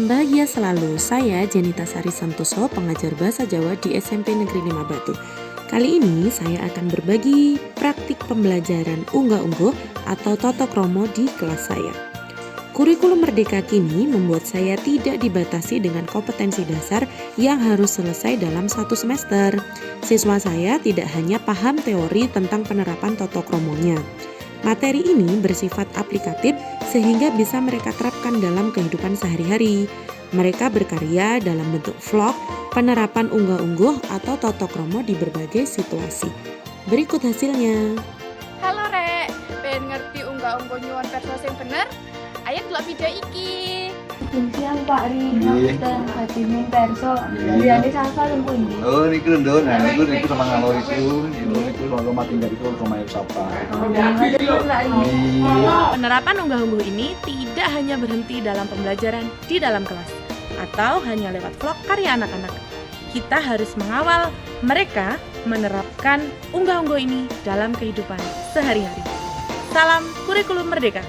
Salam bahagia selalu, saya Jenita Sari Santoso, pengajar Bahasa Jawa di SMP Negeri 5 Batu. Kali ini saya akan berbagi praktik pembelajaran unggah-ungguh atau toto kromo di kelas saya. Kurikulum Merdeka kini membuat saya tidak dibatasi dengan kompetensi dasar yang harus selesai dalam satu semester. Siswa saya tidak hanya paham teori tentang penerapan toto kromonya. Materi ini bersifat aplikatif sehingga bisa mereka terapkan dalam kehidupan sehari-hari. Mereka berkarya dalam bentuk vlog, penerapan unggah-ungguh atau toto kromo di berbagai situasi. Berikut hasilnya. Halo Rek, pengen ngerti unggah-ungguh nyuwun versi sing bener? Ayo delok video iki. Siang Pak Rino dan Hatimin Perso. Jadi Salva lumpuh ini. Oh, ini lho, nah niku sama ngalo itu kalau mati dari itu sama siapa. Penerapan unggah-ungguh ini tidak hanya berhenti dalam pembelajaran di dalam kelas atau hanya lewat vlog karya anak-anak. Kita harus mengawal mereka menerapkan unggah-ungguh ini dalam kehidupan sehari-hari. Salam Kurikulum Merdeka.